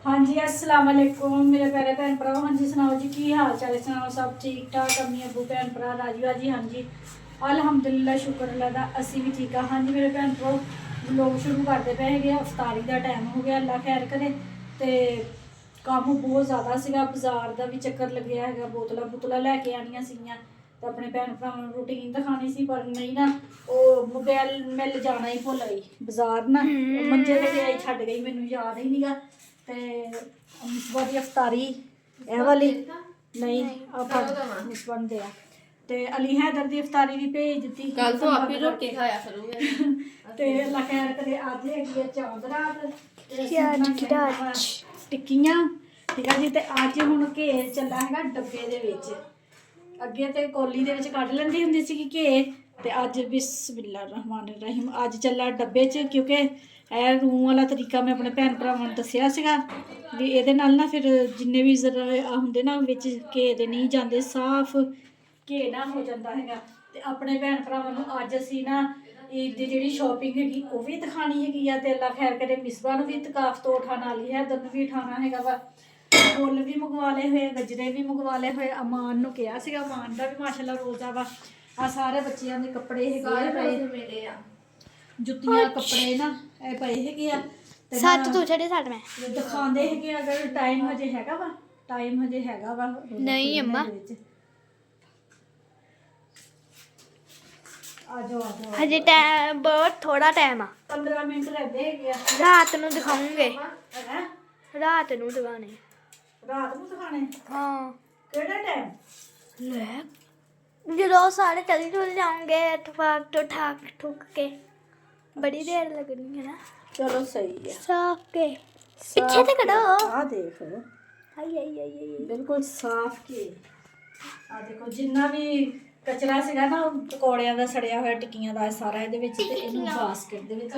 हाँ जी अस्सलाम वालेकुम मेरे प्यारे भैन भरा। हाँ जी सुनाओ जी की हाल चाल है, सुनाओ सब ठीक ठाक। अम्मी अबू भैन भरा राजी बाजी। हाँ जी अलहमदुलिल्लाह शुक्र अल्लाह दा असी भी ठीक है। हाँ जी मेरे भैन भरा लोग शुरू करते पे है, अफतारी का टाइम हो गया, अल्लाह खैर करे। तो काम बहुत ज़्यादा सीगा, बाजार का भी चक्कर लग्या है, बोतल बुतल लैके आनिया सीगियां तो अपने भैन भरावां नूं रूटीन दिखानी सी, पर नहीं ना वो मोबाइल मिल जाना ही भुल आई बाजार ना, मंजे ते गई छड्ड गई, मैनूं याद ही नहींगा। तो मिसबा दी अफतारी ए वाली नहीं मिसबा नूं दिया ते अली हैदर दी अफतारी भी भेज दित्ती। कल तो आप ही रोटी खाया करोगे। ते अल्लाह खैर करे। अज हैगी है चांद रात टिक्कियां, ठीक है जी। ते अज हुण घेर चला हैगा डब्बे दे विच, अगे तो कौली दे विच कढ लैंदी हुंदी सी घेर, ते अज बिस्मिल्लाह रहमान रहीम अज चला डब्बे च, क्योंकि ਇਹ रूम वाला तरीका मैं अपने भैन भरावां नूं दस्सिया सीगा भी ਇਹਦੇ ਨਾਲ ना फिर जिन्ने भी ਹੁੰਦੇ ना ਵਿੱਚ ਘੇ ਦੇ नहीं ਜਾਂਦੇ, साफ ਘੇ ना हो ਜਾਂਦਾ ਹੈਗਾ। ਤੇ ਆਪਣੇ ਭੈਣ ਭਰਾਵਾਂ ਨੂੰ ਅੱਜ ਅਸੀਂ ਨਾ ईद ਦੀ ਜਿਹੜੀ ਸ਼ਾਪਿੰਗ ਹੈਗੀ ਉਹ ਵੀ ਦਿਖਾਣੀ ਹੈਗੀ ਆ, ਤੇ ਅੱਲਾ ਖੈਰ ਕਰੇ ਮਿਸਬਾ ਨੂੰ ਵੀ ਤਕਾਫ ਤੋਂ ਉਠਾਣ ਵਾਲੀ ਹੈ, ਦਰ ਨੂੰ ਵੀ ਉਠਾਣਾ ਹੈਗਾ ਵਾ। फुल भी मंगवा ले हुए, गजरे भी मंगवा ले हुए। अमान नूं कहा सीगा, अमान का भी माशाल्लाह रोज़ा वा। आ सारे बच्चों के कपड़े है, जुत्तियां कपड़े ना पे है सच तू छड़े साथ में दिखाते है। अगर टाइम हजे हैगा वा, टाइम हजे हैगा वा नहीं अम्मा, हजे टाइम बहुत थोड़ा टाइम आ, 15 मिनट रहते है। रात नूं दिखाऊंगे, रात नूं दिखाने, रात नूं दिखाने। हाँ केड़ा टाइम ले जो सारे चल चल जाओगे इतफाक तो ठाक ठुक के बड़ी देर लगनी है ना। चलो सही है। साफ के पीछे से करो, आ देख आई आई आई आई बिल्कुल साफ के आ देखो जिन्ना भी कचरा सीगा ना पकौड़ियां दा सड़िया होया टिक्कियां दा सारा ਇਹਦੇ ਵਿੱਚ, ਤੇ ਇਹਨੂੰ ਬਾਸਕਟ ਦੇ ਵਿੱਚ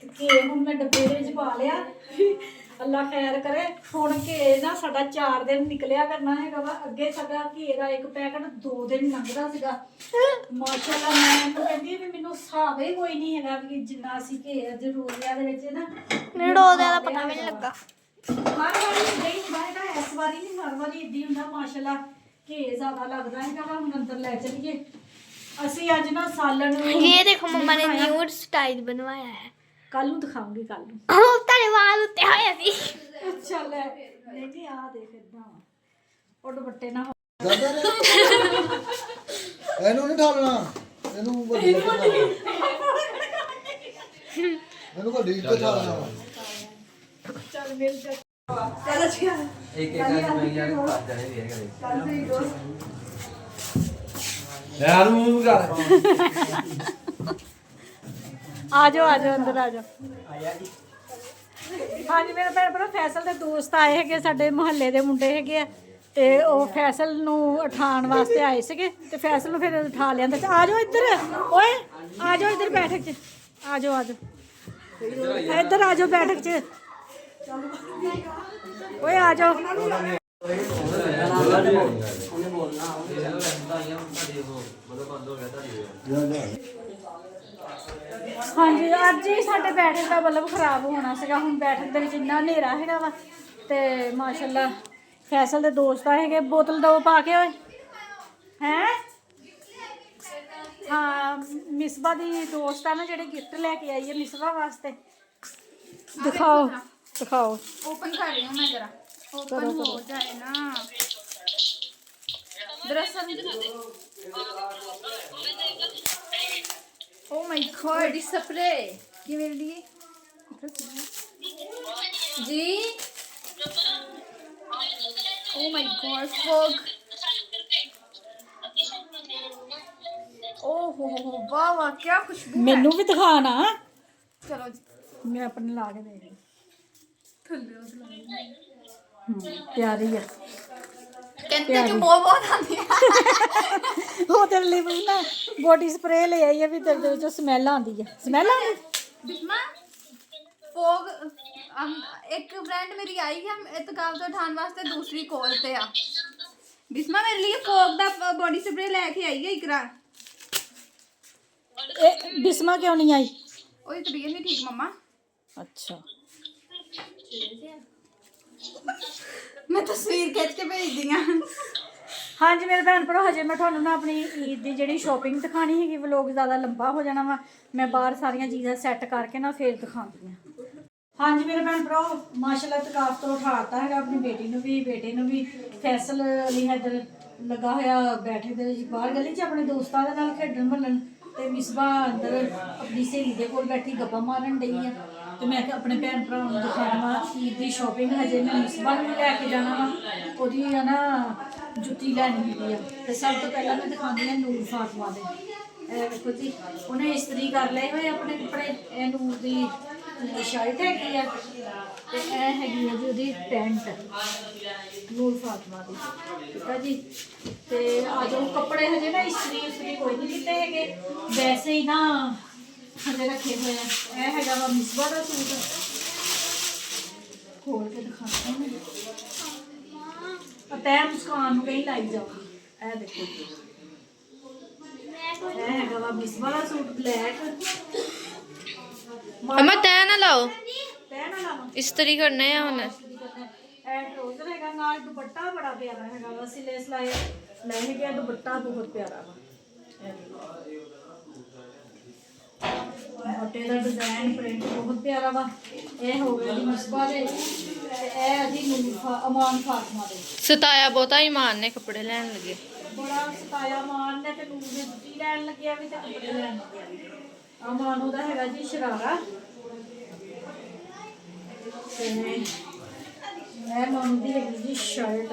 ਤੇ ਘੇ ਹੁਣ ਮੈਂ ਡੱਬੇ ਦੇ ਵਿੱਚ ਪਾ ਲਿਆ। ਅੱਲਾ ਖੈਰ ਕਰੇ। ਹੁਣ ਘੇ ਨਾ ਸਾਡਾ 4 ਦਿਨ ਨਿਕਲਿਆ ਕਰਨਾ ਹੈਗਾ ਵਾ। ਅੱਗੇ ਸਾਡਾ ਘੇ ਦਾ ਇੱਕ ਪੈਕਟ 2 ਦਿਨ ਲੰਘਦਾ ਸੀਗਾ ਮਾਸ਼ਾਅੱਲਾ। ਮੈਂ ਇਹਨੂੰ ਕਹਿੰਦੀ ਵੀ ਮੈਨੂੰ ਹਿਸਾਬ ਹੀ ਕੋਈ ਨਹੀਂ ਹੈਗਾ ਵੀ ਜਿੰਨਾ ਅਸੀਂ ਘੇ ਅੱਜ ਰੋਜ਼ਿਆਂ ਦੇ ਵਿੱਚ ਨਾ रोज़े का पता भी नहीं लगा। हर वारी नहीं ਹੁੰਦਾ ਹੈਗਾ, ਇਸ ਵਾਰੀ ਨਹੀਂ, ਹਰ ਵਾਰੀ ਇਦਾਂ ਹੀ ਹੁੰਦਾ ਮਾਸ਼ਾਅੱਲਾ। ਘੇ ਜ਼ਿਆਦਾ ਲੱਗਦਾ ਹੈਗਾ ਵਾ। ਹੁਣ ਅੰਦਰ ਲੈ ਚਲੀਏ ਅਸੀਂ ਅੱਜ ਨਾ ਸਾਲਣ। ये देखो मम्मा ने न्यू स्टाइल बनवाया है, ਕੱਲ ਨੂੰ ਦਿਖਾਉਂਗੀ, ਕੱਲ ਨੂੰ। तेरे वाल उत्ते होए सी। ਅੱਛਾ ਲੈ ਨਹੀਂ ਨਹੀਂ ਆ ਦੇਖ ਇਦਾਂ ਉਹ ਦੁਪੱਟੇ ਨਾ ਇਹਨੂੰ ਨਹੀਂ ਠਾਲਣਾ, ਇਹਨੂੰ ਵੱਡੀ ਇਹਨੂੰ ਵੱਡੀ ਤੇ ਠਾਲਣਾ। ਚੱਲ ਮਿਲ ਜਾ ਚੱਲ ਅੱਛਾ एक मैं यार पास जाने दिया करे ਕੱਲ ਸਹੀ ਦੋ यार मुंह कर ਆ ਜਾਓ ਅੰਦਰ ਆ ਜਾਓ। ਹਾਂਜੀ ਮੇਰੇ ਭੈਣ ਭਰਾ ਫੈਸਲ ਦੇ ਦੋਸਤ ਆਏ ਹੈਗੇ, ਸਾਡੇ ਮੁਹੱਲੇ ਦੇ ਮੁੰਡੇ ਹੈਗੇ ਆ, ਤੇ ਉਹ ਫੈਸਲ ਨੂੰ ਉਠਾਉਣ ਵਾਸਤੇ ਆਏ ਸੀਗੇ, ਤੇ ਫੈਸਲ ਨੂੰ ਫਿਰ ਉਠਾ ਲਿਆਂਦਾ। ਤੇ ਆ ਜਾਓ ਇੱਧਰ, ਓਏ ਆ ਜਾਓ ਇੱਧਰ ਬੈਠਕ 'ਚ, ਆ ਜਾਓ ਇੱਧਰ ਆ ਜਾਓ ਬੈਠਕ 'ਚ, ਓਏ ਆ ਜਾਓ। ਹਾਂਜੀ ਅੱਜ ਹੀ ਸਾਡੇ ਬੈਠਕ ਦਾ ਬਲਬ ਖਰਾਬ ਹੋਣਾ ਸੀਗਾ। ਹੁਣ ਬੈਠਕ ਦੇ ਵਿੱਚ ਇੰਨਾ ਹਨੇਰਾ ਹੈਗਾ ਵਾ, ਤੇ ਮਾਸ਼ਾਅੱਲਾ ਫੈਸਲ ਦੇ ਦੋਸਤ ਆਏ ਹੈਗੇ। ਬੋਤਲ ਦੋ ਪਾ ਕੇ ਓਏ ਹੈ। ਹਾਂ ਮਿਸਬਾ ਦੀ ਦੋਸਤ ਆ ਨਾ ਜਿਹੜੇ ਗਿਫਟ ਲੈ ਕੇ ਆਈ ਹੈ ਮਿਸਬਾ ਵਾਸਤੇ। ਦਿਖਾਓ ਦਿਖਾਓ। ओपन कर रही हूँ मैं जरा, ओपन हो जाए ना। दरअसल ओ माय गॉड स्प्रे ये मेरे लिए जी। ओ माय गॉड फॉग, ओहो वाह वाह क्या खुशबू। ਮੈਨੂੰ ਵੀ ਦਿਖਾ ਨਾ, चलो जी ਮੈਂ ਆਪਣੇ ਲਾ ਕੇ ਦੇ ਰਹੀ। थल्ले ਪਿਆਰੀ ਆ कहते कि बहुत आती है। ਉਹ ਤੇਰੇ ਲਈ ਵੀ ਨਾ ਬੋਡੀ ਸਪਰੇ ਲੈ ਆਈ ਹੈ ਵੀ ਤੇਰੇ ਦੇ ਵਿੱਚੋਂ ਸਮੈਲ ਆਉਂਦੀ ਹੈ। ਸਮੈਲ ਆਉਂਦੀ बिस्मा फोग एक ब्रांड मेरी आई है इतकाब तो उठाने वास्ते, दूसरी कॉल पे आ। बिस्मा मेरे लिए फोग दा बॉडी स्प्रे लेके आई है इकरा। बिस्मा क्यों नहीं आई? ओदी तबीयत नहीं ठीक मम्मा। अच्छा मैं तस्वीर खिंच के भेज दी हाँ। ਹਾਂਜੀ ਮੇਰੇ ਭੈਣ ਭਰਾ, ਹਜੇ ਮੈਂ ਤੁਹਾਨੂੰ ਨਾ ਆਪਣੀ ਈਦ ਦੀ ਜਿਹੜੀ ਸ਼ਾਪਿੰਗ ਦਿਖਾਣੀ ਹੈਗੀ। ਵਲੋਗ ਜ਼ਿਆਦਾ ਲੰਬਾ ਹੋ ਜਾਣਾ ਵਾ, ਮੈਂ ਬਾਹਰ ਸਾਰੀਆਂ ਚੀਜ਼ਾਂ ਸੈੱਟ ਕਰਕੇ ਨਾ ਫੇਰ ਦਿਖਾਉਂਦੀ ਹਾਂ। ਹਾਂਜੀ ਮੇਰੇ ਭੈਣ ਭਰਾ, ਮਾਸ਼ਾਅੱਲਾ ਤਕਾਫ ਤੋਂ ਉਠਾਤਾ ਹੈਗਾ ਆਪਣੀ ਬੇਟੀ ਨੂੰ ਵੀ, ਬੇਟੇ ਨੂੰ ਵੀ। ਫੈਸਲ ਅਲੀ ਇੱਧਰ ਲੱਗਾ ਹੋਇਆ ਬੈਠੇ ਦੇ ਬਾਹਰ ਗਲੀ 'ਚ ਆਪਣੇ ਦੋਸਤਾਂ ਦੇ ਨਾਲ ਖੇਡਣ ਮੱਲਣ, ਤੇ ਮਿਸਬਾ ਅੰਦਰ ਆਪਣੀ ਸਹੇਲੀ ਦੇ ਕੋਲ ਬੈਠੀ ਗੱਪਾਂ ਮਾਰਨ ਡਈ ਆ। ਤੇ ਮੈਂ ਕਿਹਾ ਆਪਣੇ ਭੈਣ ਭਰਾ ਨੂੰ ਦਿਖਾਉਣਾ ਵਾ ਈਦ ਦੀ ਸ਼ਾਪਿੰਗ। ਹਜੇ ਮੈਂ ਮਿਸਬਾ ਨੂੰ ਵੀ ਲੈ ਕੇ ਜਾਣਾ ਵਾ, ਉਹਦੀ ਆ ਨਾ ਜੁੱਤੀ ਲੈਣੀ ਹੁੰਦੀ ਆ। ਤੇ ਸਭ ਤੋਂ ਪਹਿਲਾਂ ਮੈਂ ਦਿਖਾਉਂਦੀ ਹਾਂ ਨੂਰ ਫਾਤਮਾ ਦੇ। ਇਹ ਵੇਖੋ ਜੀ, ਉਹਨੇ ਇਸਤਰੀ ਕਰ ਲਏ ਹੋਏ ਆਪਣੇ ਕੱਪੜੇ। ਇਹ ਨੂਰ ਦੀ ਸ਼ਰਟ ਹੈਗੀ ਆ, ਤੇ ਇਹ ਹੈਗੀ ਆ ਜੀ ਉਹਦੀ ਪੈਂਟ, ਨੂਰ ਫਾਤਮਾ ਦੀ। ਠੀਕ ਆ ਜੀ। ਤੇ ਆ ਜੋ ਕੱਪੜੇ ਹਜੇ ਨਾ ਇਸਤਰੀ ਕੋਈ ਨਹੀਂ ਕੀਤੇ ਹੈਗੇ, ਵੈਸੇ ਹੀ ਨਾ ਹਜੇ ਰੱਖੇ ਹੋਏ ਆ। ਇਹ ਹੈਗਾ ਵਾ ਮਿਸਬਾ ਦਾ ਸੂਟ, ਖੋਲ ਕੇ ਦਿਖਾਉਂਦੀ ਹਾਂ। ਤੈ ਮੁਸਕਾਨ ਨੂੰ ਕहीं ਲਾਈ ਜਾਊਗੀ। ਇਹ ਦੇਖੋ ਜੀ, ਇਹ ਹੈਗਾ ਵਾ ਮਿਸਬਾ ਦਾ ਸੂਟ ਬਲੈਕ। अम्मा तय ना लाओ, ਤੈ ਨਾ ਲਾਵਾਂ इस्त्री करने हैं हमने। ਇਹ ਟਰੋਜ਼ਰ ਹੈਗਾ, ਨਾਲ ਦੁਪੱਟਾ ਬੜਾ ਪਿਆਰਾ ਹੈਗਾ ਵਾ, ਸਿਲੇ ਸਲਾਏ ਲੈ ਗਿਆ। ਦੁਪੱਟਾ ਬਹੁਤ ਪਿਆਰਾ ਵਾ। ਦੁਪੱਟੇ ਦਾ ਡਿਜ਼ਾਈਨ ਪ੍ਰਿੰਟ ਬਹੁਤ ਪਿਆਰਾ ਵਾ। ਇਹ ਹੋ ਗਿਆ ਜੀ ਮਿਸਬਾ ਦੇ, ਤੇ ਇਹ ਜੀ ਅਮਾਨ ਫਾਤਮਾ ਦੇ। सताया बहुता ईमान ने कपड़े लैन लगे। ਬੜਾ ਸਤਾਇਆ ਮਾਨ ਨੇ, ਤੇ ਨੂਰ ਨੇ ਜੁੱਤੀ ਲੈਣ ਲੱਗਿਆ ਵੀ ਤੇ ਕੱਪੜੇ ਲੈਣ ਲੱਗਿਆ ਵੀ। ਅਮਾਨ ਉਹਦਾ ਹੈਗਾ ਜੀ ਸ਼ਰਾਰਾ, ਤੇ ਇਹ ਮਾਨ ਦੀ ਹੈਗੀ ਜੀ ਸ਼ਰਟ।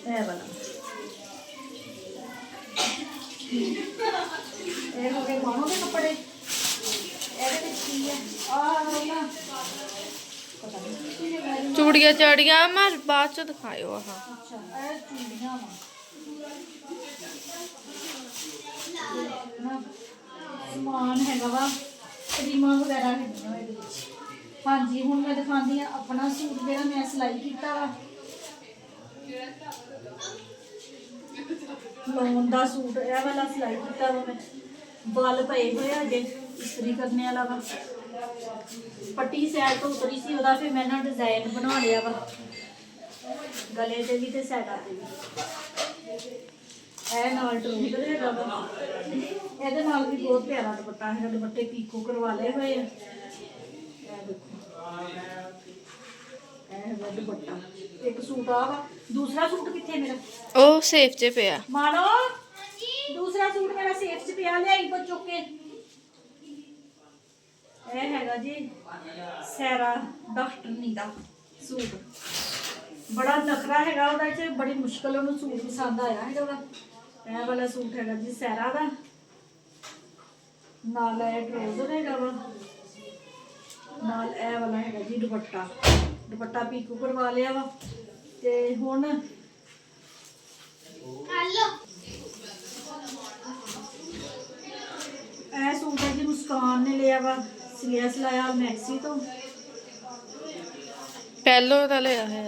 ਇਹ ਵਾਲਾ ਇਹ ਹੋ ਗਏ ਮਾਨੋ ਦੇ ਕੱਪੜੇ। ਇਹਦੇ ਵਿੱਚ ਕੀ ਹੈ ਨਾ ਪਤਾ ਨਹੀਂ ਕੀ ਹੈ। चूड़िया चाड़िया मैं बाद च दिखायो। हाँ ਅੱਛਾ, ਇਹ ਚੂੜੀਆਂ ਵਾ ਨਾ, ਸਮਾਨ ਹੈਗਾ ਵਾ, ਕਰੀਮਾਂ ਵਗੈਰਾ ਹੈਗੀਆਂ ਇਹਦੇ ਵਿੱਚ। ਹਾਂਜੀ ਹੁਣ ਮੈਂ ਦਿਖਾਉਂਦੀ ਹਾਂ ਆਪਣਾ ਸੂਟ ਜਿਹੜਾ ਮੈਂ ਸਿਲਾਈ ਕੀਤਾ ਵਾ। ਲੋਨ ਦਾ ਸੂਟ ਇਹ ਵਾਲਾ ਸਿਲਾਈ ਕੀਤਾ ਵਾ ਮੈਂ। ਵੱਲ ਪਏ ਹੋਏ ਅਜੇ ਇਸਤਰੀ ਕਰਨੇ ਵਾਲਾ ਵਾ। ਪੱਟੀ ਸਾਈਡ ਤੋਂ ਉਤਰੀ ਸੀ ਉਹਦਾ, ਫਿਰ ਮੈਂ ਨਾ ਡਿਜ਼ਾਈਨ ਬਣਾ ਲਿਆ ਵਾ ਗਲੇ ਤੇ ਵੀ ਤੇ ਸਾਈਡਾਂ ਤੇ ਵੀ। ਇਹ ਨਾਲ ਟਰੂਜ਼ਰ ਹੈਗਾ ਵਾ, ਇਹਦੇ ਨਾਲ ਵੀ ਬਹੁਤ ਪਿਆਰਾ ਦੁਪੱਟਾ ਹੈਗਾ। ਦੁਪੱਟੇ ਪੀਕੋ ਕਰਵਾ ਲਏ ਹੋਏ ਆ। ਇਹ ਦੇਖੋ, ਇਹ ਹੈਗਾ ਦੁਪੱਟਾ। ਇੱਕ ਸੂਟ ਆ ਵਾ। ਦੂਸਰਾ ਸੂਟ ਕਿੱਥੇ ਮੇਰਾ? ओ सेफ च पिया। ਮਾਨੋ ਦੂਸਰਾ ਸੂਟ ਮੇਰਾ ਸੇਫ 'ਚ ਪਿਆ, ਲਿਆਈ ਕੋ ਚੁੱਕ ਕੇ। ਇਹ ਹੈਗਾ ਜੀ ਸੈਰਾ ਡਾਕਟਰਨੀ ਦਾ ਸੂਟ। ਬੜਾ ਨਖਰਾ ਹੈਗਾ ਉਹਦਾ, 'ਚ ਬੜੀ ਮੁਸ਼ਕਲ ਉਹਨੂੰ ਸੂਟ ਪਸੰਦ ਆਇਆ ਹੈਗਾ ਉਹਦਾ। ਇਹ ਵਾਲਾ ਸੂਟ ਹੈਗਾ ਜੀ ਸੈਰਾ ਦਾ, ਨਾਲ ਇਹ ਟਰੋਜ਼ਰ ਹੈਗਾ ਵਾ, ਨਾਲ ਇਹ ਵਾਲਾ ਹੈਗਾ ਜੀ ਦੁਪੱਟਾ। ਦੁਪੱਟਾ ਪੀਕੋ ਕਰਵਾ ਲਿਆ ਵਾ। ਤੇ ਹੁਣ ਇਹ ਸੂਟ ਹੈ ਜੀ ਮੁਸਕਾਨ ਨੇ ਲਿਆ ਵਾ, ਸਿਲਿਆ ਸਲਾਇਆ ਮੈਕਸੀ ਤੋਂ। पहलो तो लिया है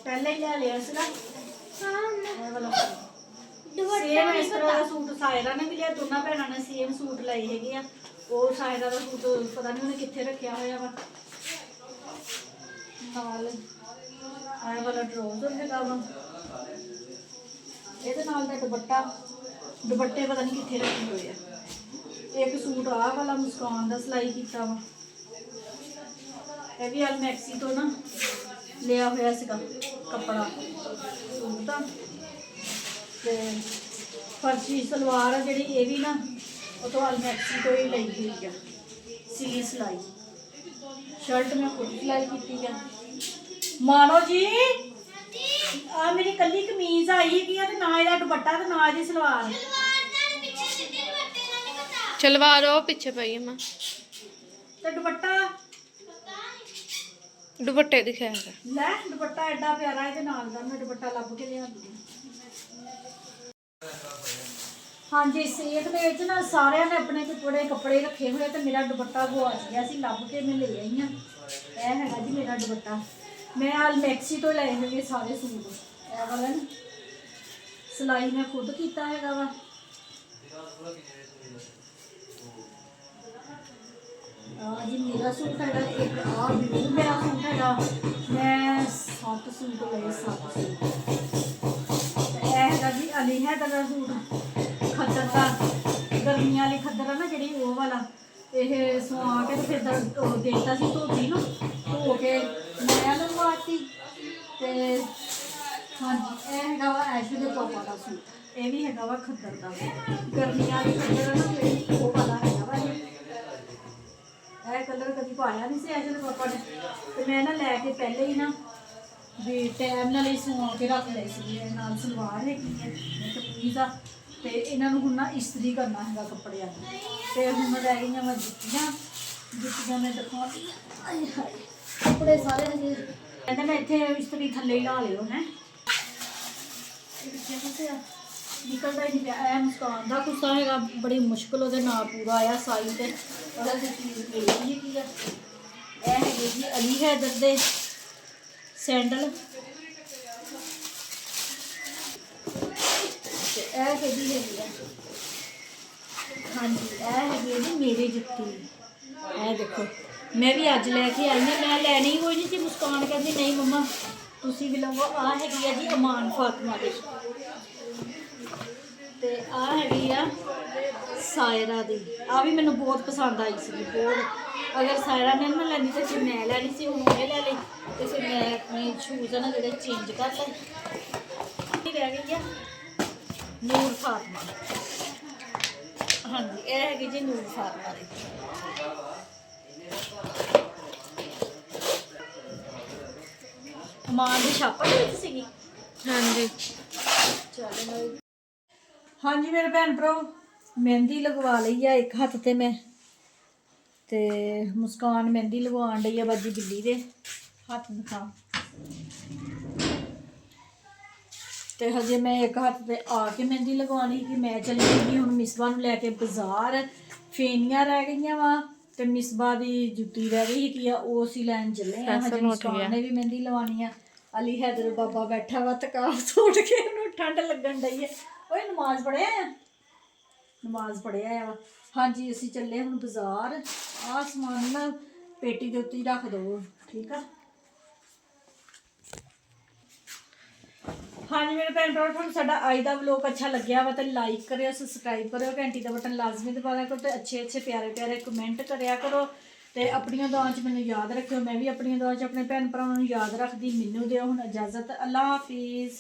ਪਹਿਲਾਂ ਹੀ ਲੈ ਲਿਆ ਸੀਗਾ ਇਹ ਵਾਲਾ ਸੇਮ ਇਸ ਤਰ੍ਹਾਂ ਦਾ ਸੂਟ ਸਾਇਰਾ ਨੇ ਵੀ ਲਿਆ। ਦੋਨਾਂ ਭੈਣਾਂ ਨੇ ਸੇਮ ਸੂਟ ਲਏ ਹੈਗੇ ਆ। ਉਹ ਸਾਇਰਾ ਦਾ ਸੂਟ ਪਤਾ ਨਹੀਂ ਉਹਨੇ ਕਿੱਥੇ ਰੱਖਿਆ ਹੋਇਆ ਵਾ। ਨਾਲ ਇਹ ਵਾਲਾ ਟਰੋਜ਼ਰ ਹੈਗਾ ਵਾ, ਇਹਦੇ ਨਾਲ ਦਾ ਦੁਪੱਟਾ। ਦੁਪੱਟੇ ਪਤਾ ਨਹੀਂ ਕਿੱਥੇ ਰੱਖੇ ਹੋਏ ਆ। ਇੱਕ ਸੂਟ ਆਹ ਵਾਲਾ ਮੁਸਕਾਨ ਦਾ ਸਿਲਾਈ ਕੀਤਾ ਵਾ। ਇਹ ਵੀ ਅਲ ਮੈਕਸੀ ਤੋਂ ਨਾ ਲਿਆ ਹੋਇਆ ਸੀਗਾ ਕੱਪੜਾ ਸੂਟ ਦਾ। ਤੇ ਫਰਸ਼ੀ ਸਲਵਾਰ ਆ ਜਿਹੜੀ, ਇਹ ਵੀ ਨਾ ਉਹ ਤੋਂ ਅਲ ਮੈਕਸੀ ਤੋਂ ਹੀ ਲਈ ਹੋਈ ਆ ਸਿਲੀ ਸਿਲਾਈ। ਸ਼ਰਟ ਮੈਂ ਖੁਦ ਸਿਲਾਈ ਕੀਤੀ ਆ। ਮਾਨੋ ਜੀ ਆ ਮੇਰੀ ਕੱਲੀ ਕਮੀਜ਼ ਆਈ ਹੈਗੀ ਆ, ਤੇ ਨਾ ਇਹਦਾ ਦੁਪੱਟਾ ਤੇ ਨਾ ਇਹਦੀ ਸਲਵਾਰ। सलवार ओ पीछे पई है। मैं ਤੇ ਦੁਪੱਟਾ दुपट्टे दिखाया है। ਲੈ, ਦੁਪੱਟਾ ਐਡਾ ਪਿਆਰਾ ਇਹਦੇ ਨਾਲ ਦਾ। ਮੈਂ ਦੁਪੱਟਾ ਲੱਭ ਕੇ ਲਿਆਂਦੀ। ਹਾਂਜੀ ਸੇਖ ਦੇ ਵਿੱਚ ਨਾ ਸਾਰਿਆਂ ਨੇ ਆਪਣੇ ਕੱਪੜੇ ਰੱਖੇ ਹੋਏ, ਤੇ ਮੇਰਾ ਦੁਪੱਟਾ ਗੁਆਚ ਗਿਆ ਸੀ, ਲੱਭ ਕੇ ਮੈਂ ਲੈ ਆਈ ਹਾਂ। ਇਹ ਹੈਗਾ ਜੀ ਮੇਰਾ ਦੁਪੱਟਾ। ਮੈਂ ਆਲ ਮੈਕਸੀ ਤੋਂ ਲਏ ਹੋਏ ਸਾਰੇ ਸੂਟ। ਇਹ ਵਾਲਾ ਨਾ ਸਿਲਾਈ ਮੈਂ ਖੁਦ ਕੀਤਾ ਹੈਗਾ ਵਾ। ਜੀ ਮੇਰਾ ਸੂਟ ਹੈਗਾ ਇੱਕ ਆ ਬਲੂ ਮੇਰਾ ਸੂਟ ਹੈਗਾ। ਮੈਂ 7 ਸੂਟ ਲਏ 7 ਸੂਟ। ਤੇ ਇਹ ਹੈਗਾ ਜੀ ਅਲੀ ਹੈਦਰ ਦਾ ਸੂਟ ਖੱਦਰ ਦਾ, ਗਰਮੀਆਂ ਵਾਲੀ ਖੱਦਰ ਆ ਨਾ ਜਿਹੜੀ ਉਹ ਵਾਲਾ। ਇਹ ਸਵਾ ਕੇ ਤੇ ਫਿਰ ਦੇਤਾ ਸੀ ਧੋਤੀ ਨੂੰ, ਧੋ ਕੇ ਮੈਂ ਲਗਵਾਤੀ। ਤੇ ਹਾਂਜੀ ਇਹ ਹੈਗਾ ਵਾ ਐਸ਼ ਦੇ ਪਾਪਾ ਦਾ ਸੂਟ, ਇਹ ਵੀ ਹੈਗਾ ਵਾ ਖੱਦਰ ਦਾ, ਗਰਮੀਆਂ ਵਾਲੀ ਖੱਦਰ ਆ ਨਾ ਜਿਹੜੀ ਉਹ ਵਾਲਾ ਹੈਗਾ ਵਾ ਇਹ ਕਲਰ ਕਦੀ ਪਾਇਆ ਨਹੀਂ ਸੀ ਐਸ਼ ਦੇ ਪਾਪਾ ਨੇ। ਤੇ ਮੈਂ ਨਾ ਲੈ ਕੇ ਪਹਿਲੇ ਹੀ ਨਾ ਵੀ ਟਾਈਮ ਨਾਲ ਹੀ ਸਵਾ ਕੇ ਰੱਖ ਲਈ ਸੀ। ਇਹ ਨਾਲ ਸਲਵਾਰ ਹੈਗੀ ਹੈ ਕਮੀਜ਼ ਆ। ਤੇ ਇਹਨਾਂ ਨੂੰ ਹੁਣ ਨਾ ਇਸਤਰੀ ਕਰਨਾ ਹੈਗਾ ਕੱਪੜਿਆਂ ਦੀ। ਤੇ ਹੁਣ ਰਹਿ ਗਈਆਂ ਮੈਂ ਜੁੱਤੀਆਂ ਮੈਂ ਦਿਖਾਉਂਦੀ ਹਾਂ। ਆਏ ਹਾਏ ਕੱਪੜੇ ਸਾਰੇ ਹਜੇ ਕਹਿੰਦੇ ਮੈਂ ਇੱਥੇ ਇਸਤਰੀ ਥੱਲੇ ਹੀ ਲਾ ਲਿਓ ਹੈ। ਨਿਕਲਦਾ ਹੀ ਨਹੀਂ ਪਿਆ। ਇਹ ਮੁਸਕਾਨ ਦਾ ਕੁੱਤਾ ਹੈਗਾ, ਬੜੀ ਮੁਸ਼ਕਿਲ ਉਹਦੇ ਨਾਲ ਪੂਰਾ ਆਇਆ ਸਾਈ ਤੇ ਉਹਦਾ ਚੀਜ਼ ਮਿਲਦੀ ਹੈਗੀ ਆ। ਇਹ ਹੈਗੇ ਜੀ ਅਲੀ ਹੈਦਰ ਦੇ ਸੈਂਡਲ। ਤੇ ਇਹ ਹੈਗੀ ਆ ਹਾਂਜੀ ਇਹ ਹੈਗੀ ਹੈ ਜੀ ਮੇਰੀ ਜੁੱਤੀ। ਇਹ ਦੇਖੋ ਮੈਂ ਵੀ ਅੱਜ ਲੈ ਕੇ ਆਈ ਹਾਂ। ਮੈਂ ਲੈਣੀ ਕੋਈ ਨਹੀਂ ਸੀ, ਮੁਸਕਾਨ ਕਹਿੰਦੀ ਨਹੀਂ ਮੰਮਾ ਤੁਸੀਂ ਵੀ ਲਵੋ। ਆਹ ਹੈਗੀ ਆ ਜੀ ਅਮਾਨ ਫਾਤਮਾ ਦੀ। ਤੇ ਆਹ ਹੈਗੀ ਆ ਸਾਇਰਾ ਦੀ। ਆਹ ਵੀ ਮੈਨੂੰ ਬਹੁਤ ਪਸੰਦ ਆਈ ਸੀ ਬਹੁਤ। ਅਗਰ ਸਾਇਰਾ ਨੇ ਨਾ ਲੈਣੀ ਤਾਂ ਫਿਰ ਮੈਂ ਲੈਣੀ ਸੀ, ਹੁਣ ਉਹਨੇ ਲੈ ਲਈ। ਤੇ ਫਿਰ ਮੈਂ ਆਪਣੇ ਸ਼ੂਜ਼ ਆ ਨਾ ਜਿਹੜੇ ਚੇਂਜ ਕਰ ਲਏ। ਰਹਿ ਗਈ ਆ ਨੂਰ ਫਾਤਮਾ। ਹਾਂਜੀ ਇਹ ਹੈਗੀ ਜੀ ਨੂਰ ਫਾਤਮਾ ਦੀ। ਅਮਾਨ ਦੀ ਛਾਪਾ ਵਿੱਚ ਸੀਗੀ। ਹਾਂਜੀ ਚਲੋ ਹਾਂਜੀ ਮੇਰੇ ਭੈਣ ਭਰਾ ਮਹਿੰਦੀ ਲਗਵਾ ਲਈ ਆ ਇੱਕ ਹੱਥ ਤੇ ਮੈਂ। ਤੇ ਮੁਸਕਾਨ ਮਹਿੰਦੀ ਲਗਵਾਉਣ ਡਈ ਆ ਬਾਜੀ ਬਿੱਲੀ ਦੇ ਹੱਥ ਦਿਖਾ। ਤੇ ਹਜੇ ਮੈਂ ਇੱਕ ਹੱਥ ਤੇ ਆ ਕੇ ਮਹਿੰਦੀ ਲਗਵਾਉਣੀ ਕਿ ਮੈਂ ਚੱਲੀ ਗਈ ਹੁਣ ਮਿਸਬਾ ਨੂੰ ਲੈ ਕੇ ਬਾਜ਼ਾਰ। ਫੇਨੀਆਂ ਰਹਿ ਗਈਆਂ ਵਾ ਤੇ ਮਿਸਬਾ ਦੀ ਜੁੱਤੀ ਰਹਿ ਗਈ ਕਿ ਆ ਉਹ ਅਸੀਂ ਲੈਣ ਚੱਲੇ ਆ। ਹਜੇ ਮੁਸਕਾਨ ਨੇ ਵੀ ਮਹਿੰਦੀ ਲਵਾਉਣੀ ਆ। ਅਲੀ ਹੈਦਰ ਬਾਬਾ ਬੈਠਾ ਵਾ ਤਕਾਫ ਉੱਠ ਕੇ ਉਹਨੂੰ ਠੰਡ ਲੱਗਣ ਡਈ ਹੈ। ਓਏ ਨਮਾਜ਼ ਪੜ੍ਹਿਆ ਆ, ਨਮਾਜ਼ ਪੜ੍ਹਿਆ ਆ। ਹਾਂਜੀ ਅਸੀਂ ਚੱਲੇ ਹੁਣ ਬਾਜ਼ਾਰ। ਆਹ ਸਮਾਨ ਨਾ ਪੇਟੀ ਦੇ ਉੱਤੇ ਹੀ ਰੱਖ ਦਿਓ ਠੀਕ ਆ। ਹਾਂਜੀ ਮੇਰੇ ਭੈਣ ਭਰਾ ਤੁਹਾਨੂੰ ਸਾਡਾ ਅੱਜ ਦਾ ਵਲੋਗ ਅੱਛਾ ਲੱਗਿਆ ਵਾ ਤਾਂ ਲਾਈਕ ਕਰਿਓ, ਸਬਸਕ੍ਰਾਈਬ ਕਰਿਓ, ਘੰਟੀ ਦਾ ਬਟਨ ਲਾਜ਼ਮੀ ਦਬਾਇਆ ਕਰੋ ਤੇ ਅੱਛੇ ਪਿਆਰੇ ਕਮੈਂਟ ਕਰਿਆ ਕਰੋ। ਤੇ ਆਪਣੀਆਂ ਦੁਆਵਾਂ 'ਚ ਮੈਨੂੰ ਯਾਦ ਰੱਖਿਓ। ਮੈਂ ਵੀ ਆਪਣੀਆਂ ਦੁਆਵਾਂ 'ਚ ਆਪਣੇ ਭੈਣ ਭਰਾਵਾਂ ਨੂੰ ਯਾਦ ਰੱਖਦੀ। ਮੈਨੂੰ ਦਿਓ ਹੁਣ ਇਜਾਜ਼ਤ। ਅੱਲਾ ਹਾਫਿਜ਼।